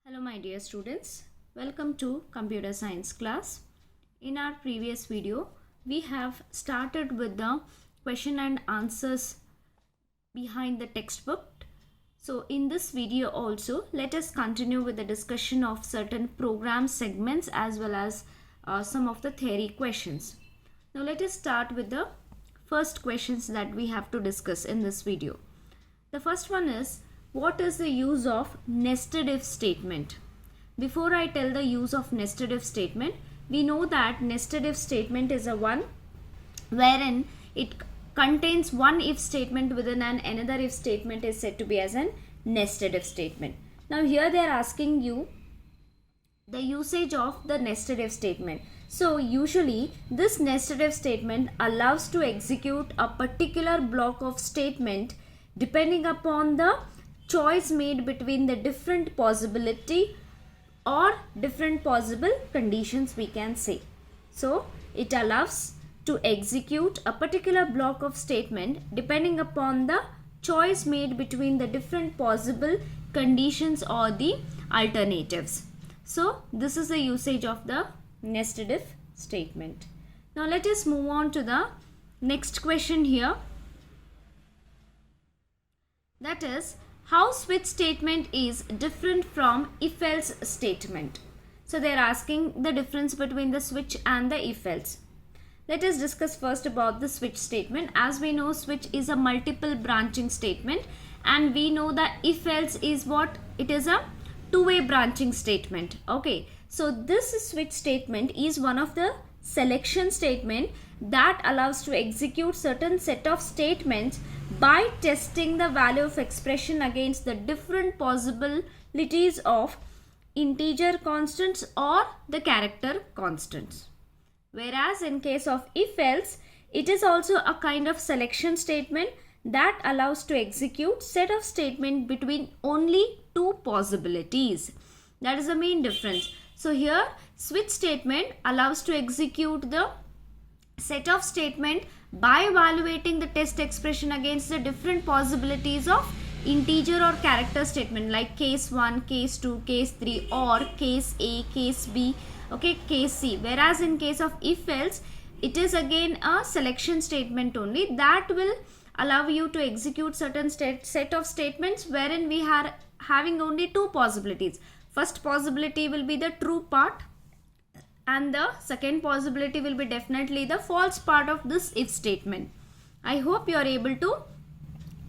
Hello my dear students, welcome to computer science class. In our previous video, we have started with the question and answers behind the textbook. So in this video also, let us continue with the discussion of certain program segments as well as some of the theory questions. Now let us start with the first questions that we have to discuss in this video. The first one is, what is the use of nested if statement? Before I tell the use of nested if statement, we know that nested if statement is a one wherein it contains one if statement within another if statement is said to be as an nested if statement. Now here they are asking you the usage of the nested if statement. So usually this nested if statement allows to execute a particular block of statement depending upon the choice made between the different possibility or different possible conditions, we can say. So it allows to execute a particular block of statement depending upon the choice made between the different possible conditions or the alternatives. So this is the usage of the nested if statement. Now let us move on to the next question here. That is, how switch statement is different from if else statement. So they are asking the difference between the switch and the if else. Let us discuss first about the switch statement. As we know, switch is a multiple branching statement, and we know that if else is what? It is a two-way branching statement. Okay, so this switch statement is one of the selection statement that allows to execute certain set of statements by testing the value of expression against the different possibilities of integer constants or the character constants. Whereas in case of if else, it is also a kind of selection statement that allows to execute set of statement between only two possibilities. That is the main difference. So here switch statement allows to execute the set of statement by evaluating the test expression against the different possibilities of integer or character statement like case 1, case 2, case 3 or case A, case B, okay, case C. Whereas in case of if else, it is again a selection statement only that will allow you to execute certain set of statements wherein we are having only two possibilities. First possibility will be the true part and the second possibility will be definitely the false part of this if statement. I hope you are able to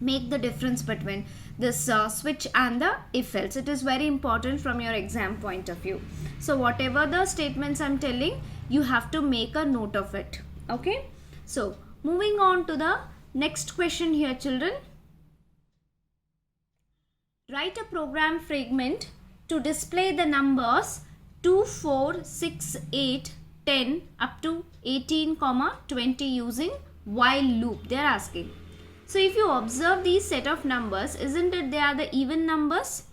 make the difference between this switch and the if else. It is very important from your exam point of view. So whatever the statements I am telling, you have to make a note of it. Okay. So moving on to the next question here, children. Write a program fragment to display the numbers 2, 4, 6, 8, 10 up to 18, 20 using while loop. They are asking. So if you observe these set of numbers, isn't it they are the even numbers?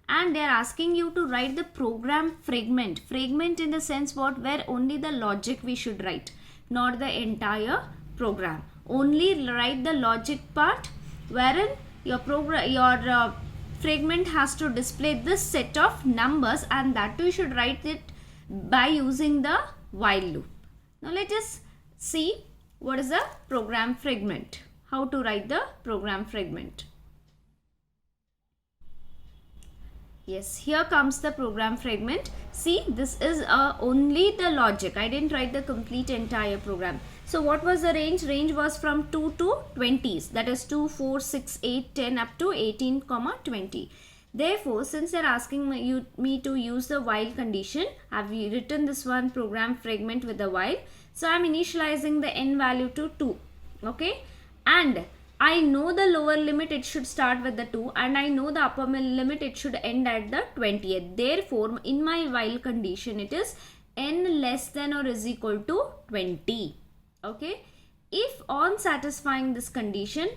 And they are asking you to write the program fragment. Fragment in the sense what? Where only the logic we should write, not the entire program. Only write the logic part wherein your program, fragment has to display this set of numbers, and that too you should write it by using the while loop. Now let us see what is a program fragment. How to write the program fragment. Yes, here comes the program fragment. See, this is only the logic. I didn't write the complete entire program. So what was the range? Range was from 2 to 20s. That is 2, 4, 6, 8, 10 up to 18, 20. Therefore, since they are asking me to use the while condition, I have written this one program fragment with the while. So I am initializing the n value to 2. Okay. And I know the lower limit, it should start with the 2, and I know the upper limit, it should end at the 20th. Therefore, in my while condition, it is n less than or is equal to 20. Okay. If on satisfying this condition,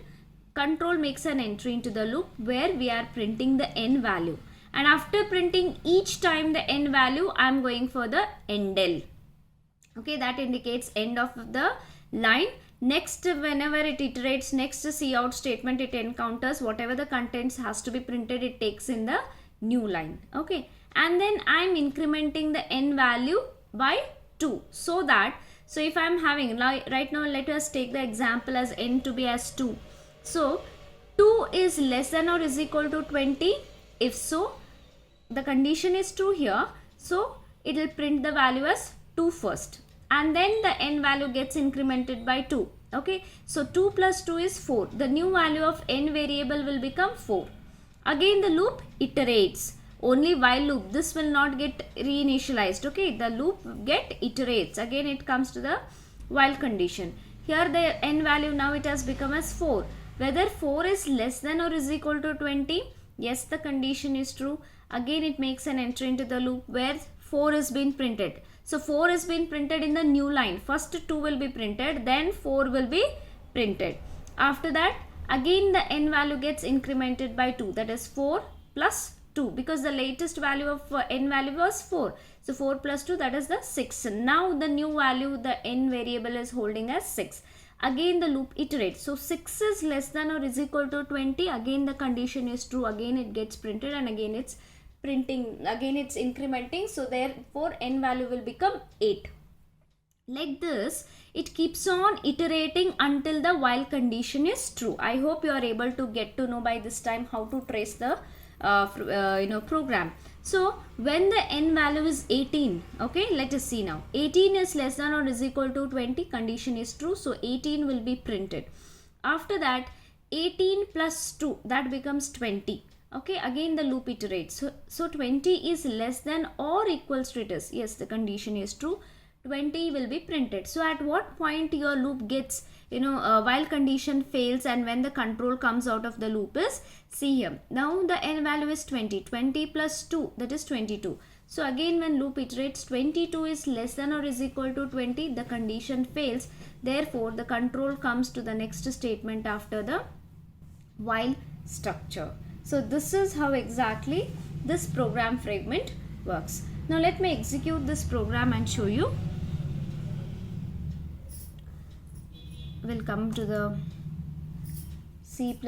control makes an entry into the loop where we are printing the n value. And after printing each time the n value, I am going for the endl. Okay, that indicates end of the line. Next, whenever it iterates, next cout statement it encounters whatever the contents has to be printed, it takes in the new line. Okay, and then I'm incrementing the n value by 2, so that, so if I'm having, right now let us take the example as n to be as 2. So 2 is less than or is equal to 20. If so, the condition is true here, so it will print the value as 2 first, and then the n value gets incremented by 2. Okay, so 2 plus 2 is 4. The new value of n variable will become 4. Again the loop iterates, only while loop, this will not get reinitialized. Okay, the loop get iterates, again it comes to the while condition. Here the n value now it has become as 4. Whether 4 is less than or is equal to 20, yes, the condition is true. Again it makes an entry into the loop where 4 is being printed. So 4 is being printed in the new line. First 2 will be printed, then 4 will be printed. After that, again the n value gets incremented by 2, that is 4 plus 2, because the latest value of n value was 4. So 4 plus 2, that is the 6. Now the new value, the n variable is holding as 6. Again the loop iterates. So 6 is less than or is equal to 20. Again the condition is true. Again it gets printed, and again it's printing, again it's incrementing. So therefore n value will become 8. Like this, it keeps on iterating until the while condition is true. I hope you are able to get to know by this time how to trace the program. So when the n value is 18, okay, let us see now. 18 is less than or is equal to 20, condition is true, so 18 will be printed. After that, 18 plus 2, that becomes 20. Okay, again the loop iterates. So 20 is less than or equals to it is, yes, the condition is true, 20 will be printed. So at what point your loop gets, while condition fails and when the control comes out of the loop is, see here, now the n value is 20, 20 plus 2, that is 22. So again when loop iterates, 22 is less than or is equal to 20, the condition fails, therefore the control comes to the next statement after the while structure. So this is how exactly this program fragment works. Now let me execute this program and show you. We'll come to the C++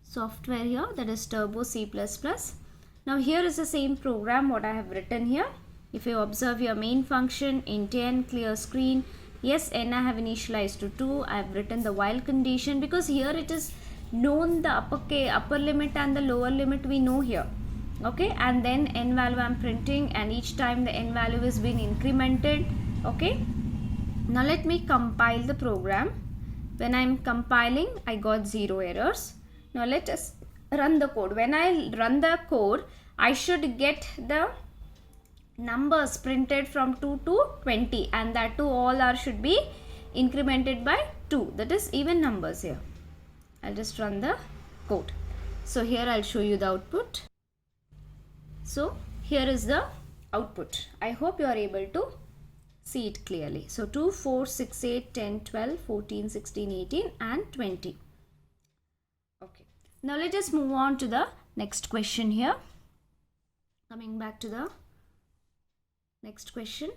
software here, that is Turbo C++. Now here is the same program what I have written here. If you observe your main function, int n, clear screen, yes, n I have initialized to 2. I have written the while condition because here it is known the upper limit and the lower limit we know here. Okay, and then n value I am printing, and each time the n value is being incremented. Okay, now let me compile the program. When I am compiling, I got 0 errors. Now let us run the code. When I run the code, I should get the numbers printed from 2 to 20, and that too all should be incremented by 2, that is even numbers here. I'll just run the code. So here I'll show you the output. So here is the output. I hope you are able to see it clearly. So 2, 4, 6, 8, 10, 12, 14, 16, 18 and 20. Okay. Now let us move on to the next question here. Coming back to the next question.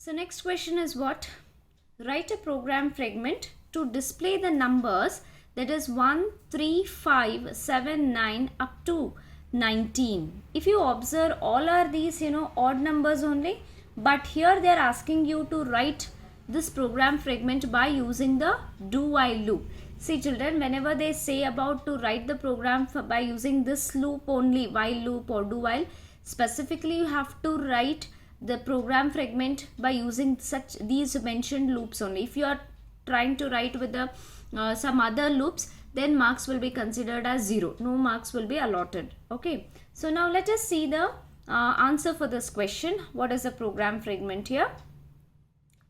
So next question is what? Write a program fragment to display the numbers, that is 1, 3, 5, 7, 9 up to 19. If you observe, all are these odd numbers only, but here they are asking you to write this program fragment by using the do while loop. See children, whenever they say about to write the program by using this loop only, while loop or do while, specifically you have to write the program fragment by using these mentioned loops only. If you are trying to write with the some other loops, then marks will be considered as 0. No marks will be allotted. Okay, so now let us see the answer for this question. What is the program fragment here?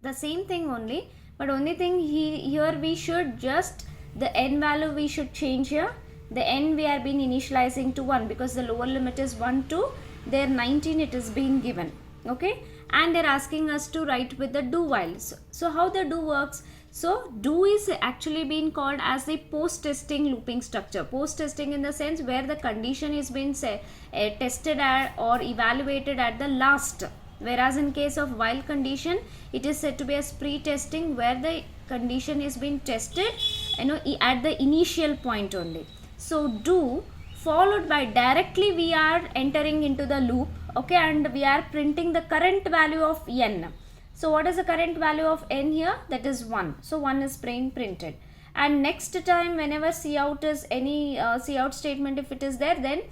The same thing only, but only thing here we should just, the n value we should change here. The n we are being initializing to 1 because the lower limit is 1 to there 19 it is being given. Okay, and they're asking us to write with the do while. So how the do works? So do is actually being called as the post testing looping structure. Post testing in the sense where the condition is being tested at or evaluated at the last. whereas in case of while condition, it is said to be as pre-testing, where the condition is being tested at the initial point only. So do followed by directly we are entering into the loop, okay, and we are printing the current value of n. So what is the current value of n here? That is 1. So 1 is being printed, and next time whenever cout is any cout statement, if it is there, then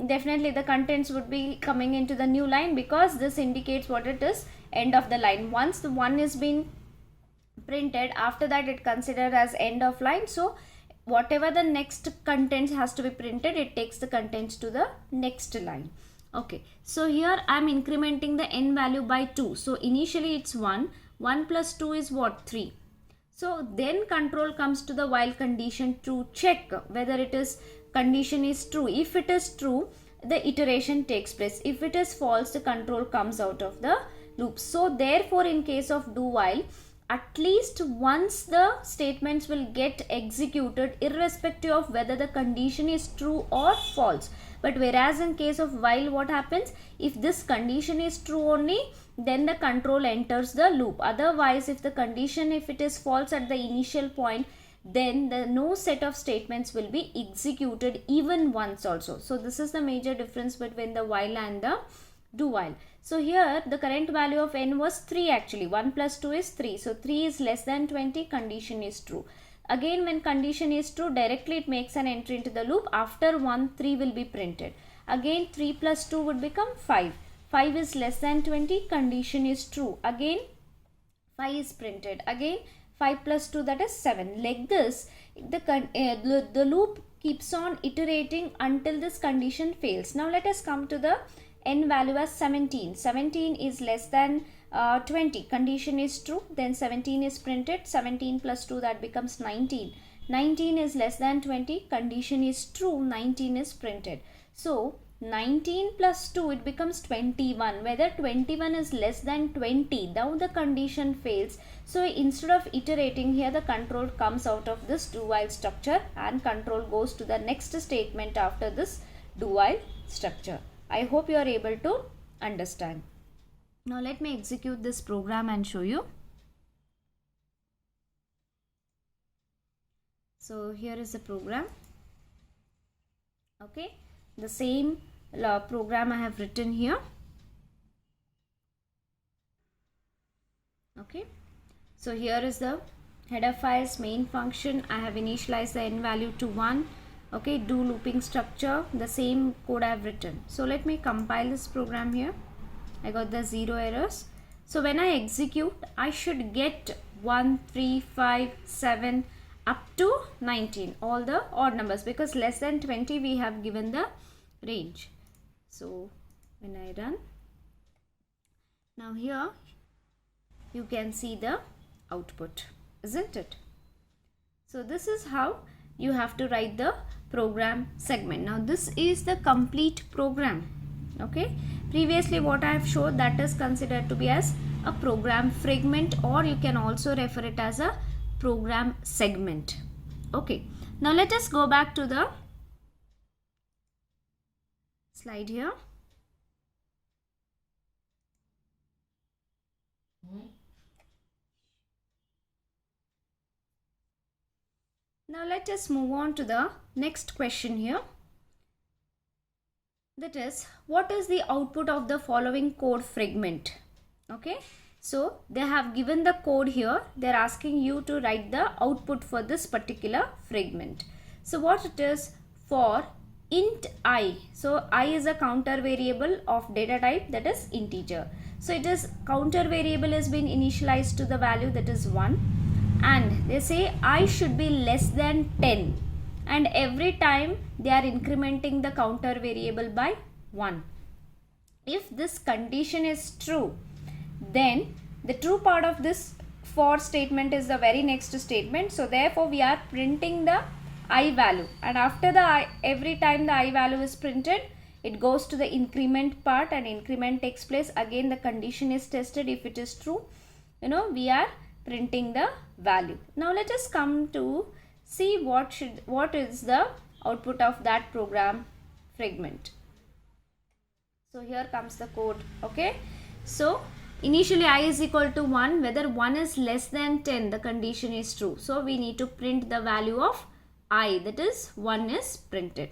definitely the contents would be coming into the new line, because this indicates what it is, end of the line. Once the 1 is being printed, after that it considered as end of line. So whatever the next contents has to be printed, it takes the contents to the next line. Okay, so here I am incrementing the n value by 2. So initially it's 1. 1 plus 2 is what? 3. So then control comes to the while condition to check whether it is condition is true. If it is true, the iteration takes place. If it is false, the control comes out of the loop. So therefore in case of do while, at least once the statements will get executed irrespective of whether the condition is true or false. But whereas in case of while, what happens? If this condition is true only, then the control enters the loop. Otherwise, if the condition, if it is false at the initial point, then no set of statements will be executed even once also. So this is the major difference between the while and the do while. So here the current value of n was 3 actually. 1 plus 2 is 3. So 3 is less than 20, condition is true. Again, when condition is true, directly it makes an entry into the loop. After 1, 3 will be printed. Again 3 plus 2 would become 5. 5 is less than 20, condition is true. Again 5 is printed. Again 5 plus 2, that is 7. Like this, the loop keeps on iterating until this condition fails. Now let us come to the n value as 17. 17 is less than 20. Condition is true. Then 17 is printed. 17 plus 2, that becomes 19. 19 is less than 20. Condition is true. 19 is printed. So 19 plus 2, it becomes 21. Whether 21 is less than 20, now the condition fails. So instead of iterating here, the control comes out of this do while structure, and control goes to the next statement after this do while structure. I hope you are able to understand. Now let me execute this program and show you. So here is the program. Okay, the same program I have written here. Okay, so here is the header files main function. I have initialized the n value to 1. Okay, do looping structure, the same code I have written. So let me compile this program here. I got the 0 errors. So when I execute, I should get 1, 3, 5, 7 up to 19, all the odd numbers, because less than 20 we have given the range. So when I run, now here you can see the output, isn't it? So this is how you have to write the program segment. Now this is the complete program. Okay, previously what I have showed, that is considered to be as a program fragment, or you can also refer it as a program segment. Okay, now let us go back to the slide here. Now let us move on to the next question here. That is, what is the output of the following code fragment? Okay, so they have given the code here. They are asking you to write the output for this particular fragment. So what it is, for int I. So I is a counter variable of data type, that is integer. So it is counter variable has been initialized to the value, that is 1. And they say I should be less than 10, and every time they are incrementing the counter variable by 1. If this condition is true, then the true part of this for statement is the very next statement. So therefore we are printing the I value, and after the I, every time the I value is printed, it goes to the increment part, and increment takes place. Again the condition is tested. If it is true, we are printing the value. Now let us come to see what is the output of that program fragment. So here comes the code. Okay, So initially I is equal to 1, whether 1 is less than 10, the condition is true. So we need to print the value of I, that is 1 is printed.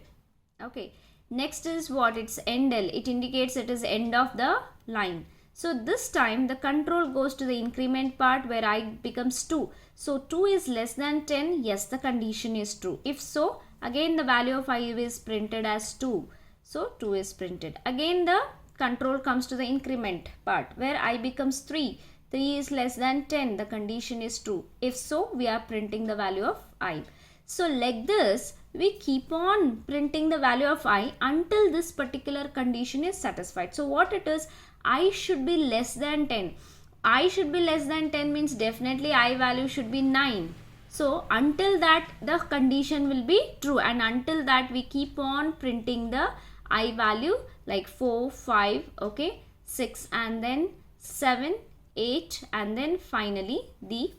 Okay, next is what? It's end L. It indicates it is end of the line. So this time the control goes to the increment part where I becomes 2. So 2 is less than 10. Yes, the condition is true. If so, again the value of I is printed as 2. So 2 is printed. Again the control comes to the increment part where I becomes 3. 3 is less than 10. The condition is true. If so, we are printing the value of I. So like this, we keep on printing the value of I until this particular condition is satisfied. So what it is? I should be less than 10. I should be less than 10 means definitely I value should be 9. So until that the condition will be true, and until that we keep on printing the I value like 4, 5, okay, 6 and then 7, 8 and then finally the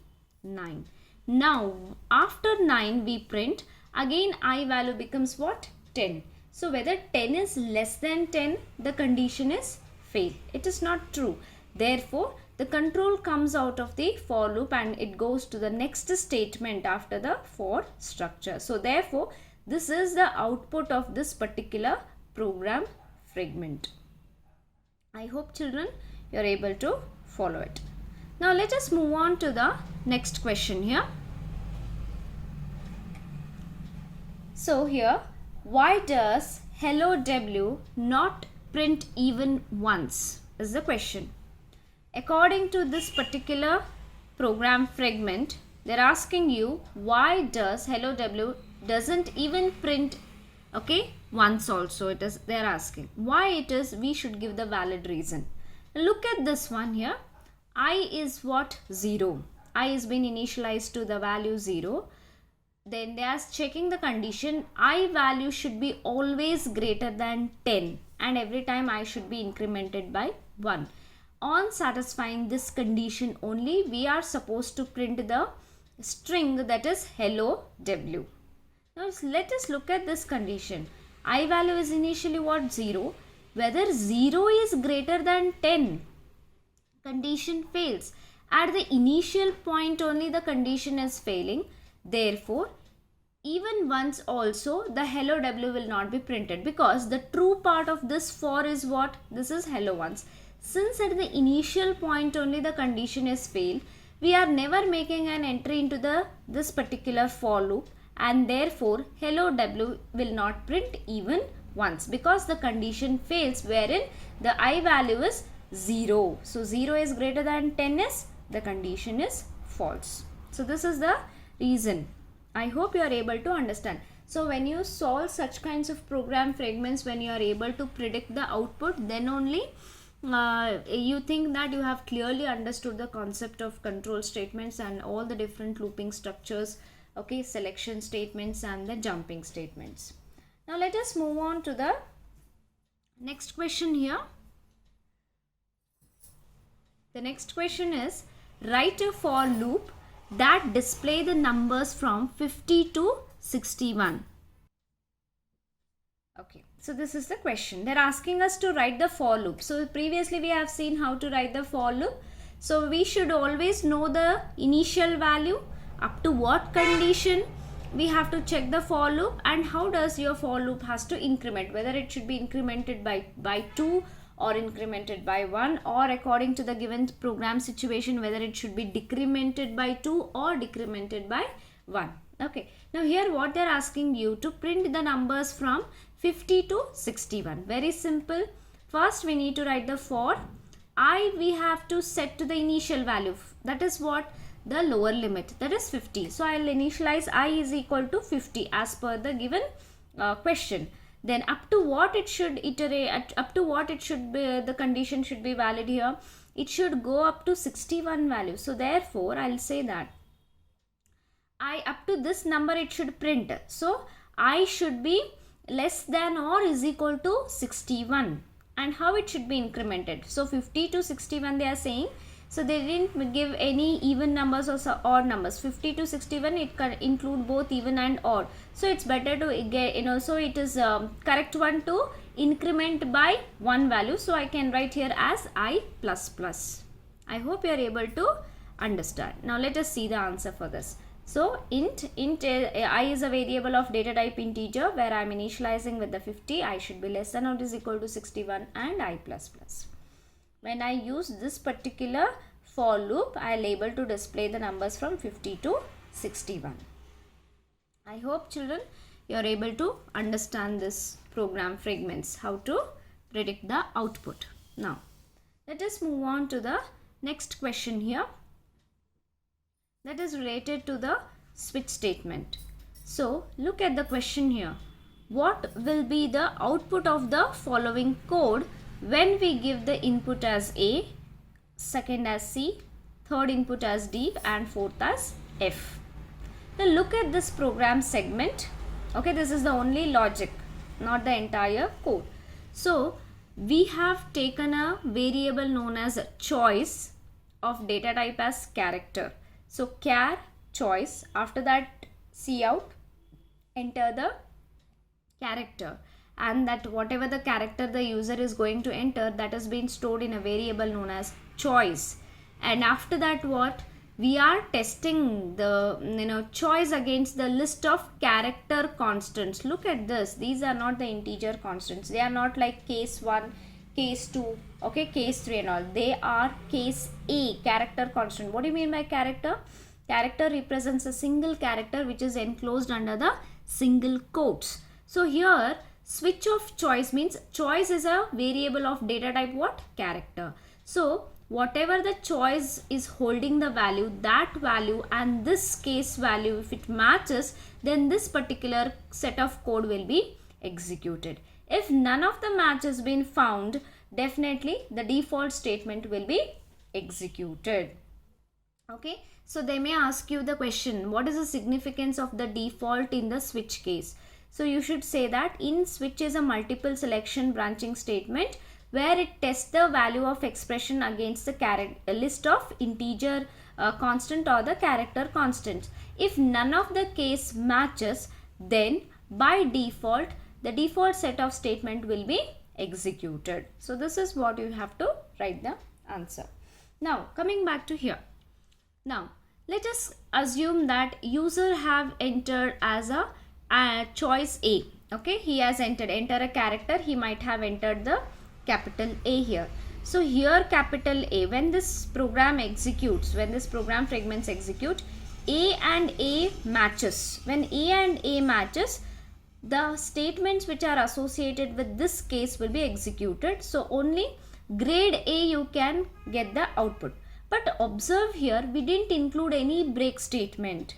9. Now after 9 we print, again I value becomes what? 10. So whether 10 is less than 10, the condition is fail. It is not true. Therefore, the control comes out of the for loop and it goes to the next statement after the for structure. So therefore, this is the output of this particular program fragment. I hope children you are able to follow it. Now let us move on to the next question here. So here, why does hello W not print even once is the question. According to this particular program fragment, they're asking you why does hello W doesn't even print, okay, once also. It is they're asking why it is. We should give the valid reason. Look at this one here. I is what? 0. I is been initialized to the value 0. Then they are checking the condition. I value should be always greater than 10 and every time I should be incremented by 1. On satisfying this condition only, we are supposed to print the string that is hello W. Now let us look at this condition. I value is initially what? 0. Whether 0 is greater than 10, condition fails. At the initial point only the condition is failing. Therefore, even once also the hello W will not be printed, because the true part of this for is what? This is hello once. Since at the initial point only the condition is failed, we are never making an entry into this particular for loop, and therefore hello W will not print even once because the condition fails wherein the I value is 0. So 0 is greater than 10 is the condition is false. So this is the reason. I hope you are able to understand. So when you solve such kinds of program fragments, when you are able to predict the output, then only you think that you have clearly understood the concept of control statements and all the different looping structures, okay, selection statements and the jumping statements. Now let us move on to the next question here. The next question is, write a for loop that display the numbers from 50 to 61. Okay, so this is the question. They're asking us to write the for loop. So previously we have seen how to write the for loop. So we should always know the initial value, up to what condition we have to check the for loop, and how does your for loop has to increment, whether it should be incremented by 2 or incremented by 1, or according to the given program situation whether it should be decremented by 2 or decremented by 1. Okay, now here what they are asking you to print the numbers from 50 to 61. Very simple. First we need to write the for I. We have to set to the initial value, that is what? The lower limit, that is 50. So I will initialize I is equal to 50 as per the given question. Then up to what it should iterate, up to what it should be, the condition should be valid here. It should go up to 61 value. So therefore I will say that I up to this number it should print. So I should be less than or is equal to 61. And how it should be incremented? So 50 to 61 they are saying So they didn't give any even numbers or odd numbers. 50 to 61, it can include both even and odd. So it's better to get, so it is correct one to increment by one value. So I can write here as I plus plus. I hope you are able to understand. Now let us see the answer for this. So int I is a variable of data type integer where I am initializing with the 50. I should be less than or is equal to 61 and I plus plus. When I use this particular for loop, I will able to display the numbers from 50 to 61. I hope children you are able to understand this program fragments, how to predict the output. Now let us move on to the next question here, that is related to the switch statement. So look at the question here. What will be the output of the following code when we give the input as A, second as C, third input as D and fourth as F? Now look at this program segment. Okay, this is the only logic, not the entire code. So we have taken a variable known as choice of data type as character. So char choice, after that cout, enter the character, and that whatever the character the user is going to enter, that has been stored in a variable known as choice. And after that what? We are testing the choice against the list of character constants. Look at this. These are not the integer constants. They are not like case 1, case 2, okay, case 3 and all. They are case A, character constant. What do you mean by character? Character represents a single character which is enclosed under the single quotes. So here switch of choice means choice is a variable of data type what? Character. So whatever the choice is holding the value, that value and this case value, if it matches, then this particular set of code will be executed. If none of the match has been found, definitely the default statement will be executed. Okay, so they may ask you the question, what is the significance of the default in the switch case? So you should say that in switch is a multiple selection branching statement where it tests the value of expression against the list of integer constant or the character constants. If none of the case matches, then by default the default set of statement will be executed. So this is what you have to write the answer. Now coming back to here. Now let us assume that user have entered as a choice A. Okay, he has enter a character. He might have entered the capital A here. So here capital A, when this program executes, when this program fragments execute, A and A matches. When A and A matches, the statements which are associated with this case will be executed. So only grade A you can get the output. But observe here, we didn't include any break statement.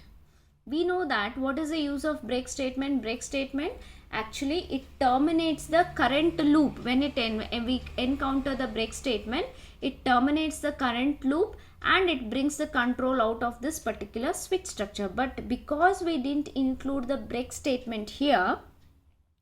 We know that what is the use of break statement? Break statement, actually it terminates the current loop. When we encounter the break statement, it terminates the current loop and it brings the control out of this particular switch structure. But because we didn't include the break statement here,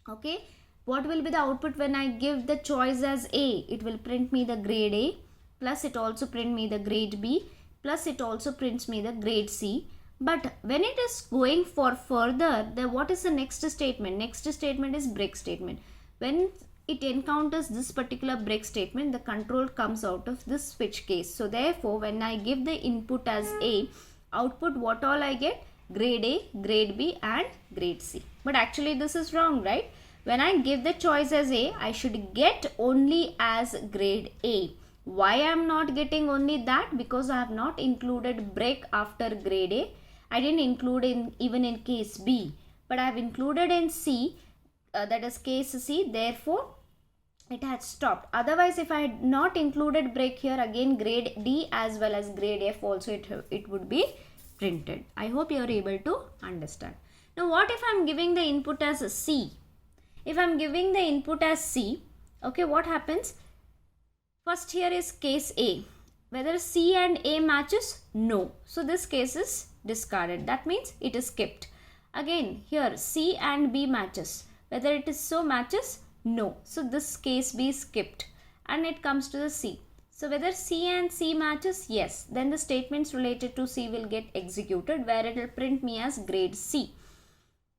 okay, what will be the output when I give the choice as A? It will print me the grade A, plus it also print me the grade B, plus it also prints me the grade C. But when it is going for further, what is the next statement? Next statement is break statement. When it encounters this particular break statement, the control comes out of this switch case. So therefore, when I give the input as A, output what all I get? Grade A, grade B and grade C. But actually this is wrong, right? When I give the choice as A, I should get only as grade A. Why I am not getting only that? Because I have not included break after grade A. I didn't include even in case B, but I have included in C, that is case C, therefore it had stopped. Otherwise, if I had not included break here, again grade D as well as grade F also it would be printed. I hope you are able to understand. Now what if I am giving the input as a C? If I am giving the input as C, okay, what happens? First here is case A. Whether C and A matches? No. So this case is discarded. That means it is skipped. Again here C and B matches. Whether it is so matches? No. So this case B is skipped and it comes to the C. So whether C and C matches, yes, then the statements related to C will get executed, where it will print me as grade C.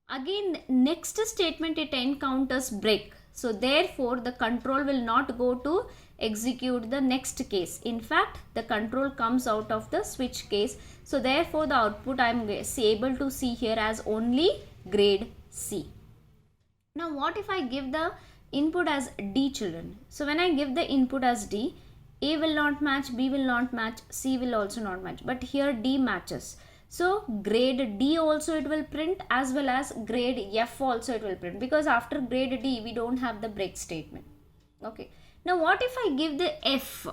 Again, next statement it encounters break. So therefore the control will not go to execute the next case. In fact, the control comes out of the switch case. So therefore the output I am able to see here as only grade C. Now what if I give the input as D, children? So when I give the input as D, A will not match, B will not match, C will also not match, but here D matches. So grade D also it will print, as well as grade F also it will print, because after grade D we don't have the break statement. Okay. Now what if I give the F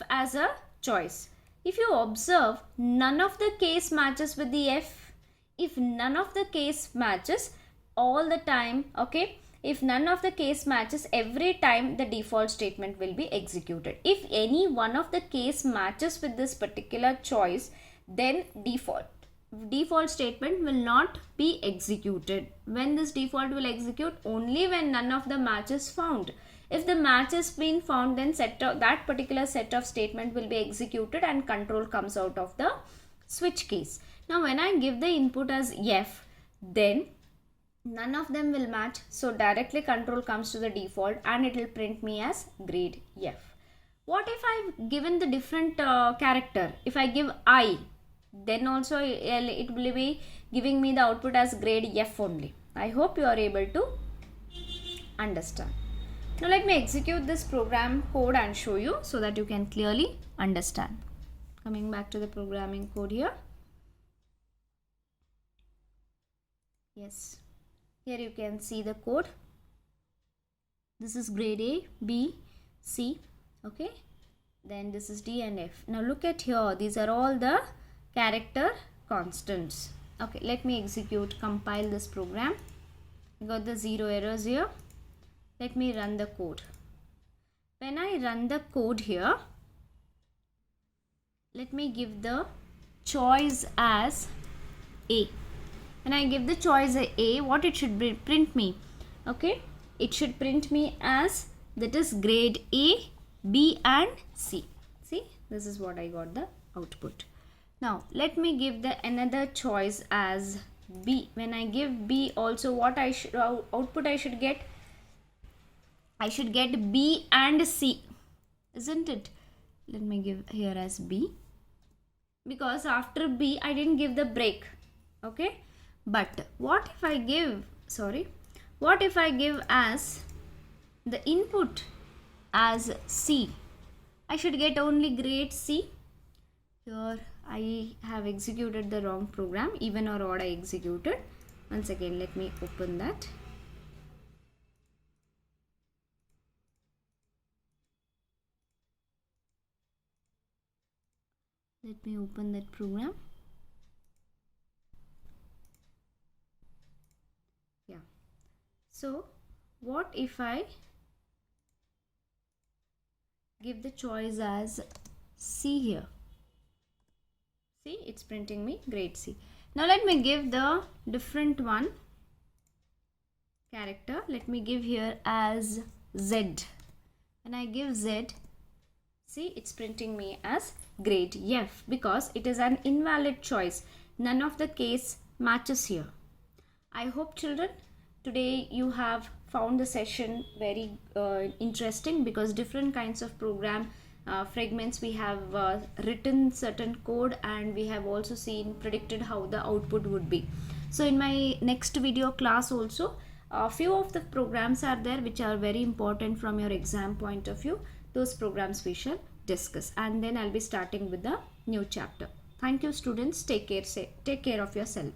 as a choice? If you observe, none of the case matches with the F. If none of the case matches all the time, okay, if none of the case matches, every time the default statement will be executed. If any one of the case matches with this particular choice, then default statement will not be executed. When this default will execute? Only when none of the match is found. If the match has been found, then that particular set of statement will be executed and control comes out of the switch case. Now when I give the input as F, then none of them will match, so directly control comes to the default and it will print me as grade F. What if I've given the different character? If I give I, then also it will be giving me the output as grade F only. I hope you are able to understand. Now let me execute this program code and show you so that you can clearly understand. Coming back to the programming code here. Yes, here you can see the code. This is grade A, B, C, okay. Then this is D and F. Now look at here, these are all the character constants. Okay, let me compile this program. I got the 0 errors here. Let me run the code. When I run the code here, let me give the choice as A. When I give the choice A, what it should print me? Okay, it should print me as, that is grade A, B and C. See, this is what I got the output. Now let me give the another choice as B. When I give B also, what output I should get? I should get B and C, isn't it? Let me give here as B, because after B I didn't give the break. Okay, but what if I give as the input as C? I should get only grade C. Here I have executed the wrong program, even or odd I executed. Once again, let me open that. Let me open that program. Yeah. So what if I give the choice as C here? See, it's printing me grade C. Now let me give the different one character. Let me give here as Z. When I give Z, see, it's printing me as grade F, because it is an invalid choice. None of the case matches here. I hope, children, today you have found the session very interesting, because different kinds of program fragments we have written certain code, and we have also predicted how the output would be. So in my next video class also, a few of the programs are there which are very important from your exam point of view. Those programs we shall discuss, and then I'll be starting with the new chapter. Thank you, students. Take care of yourself.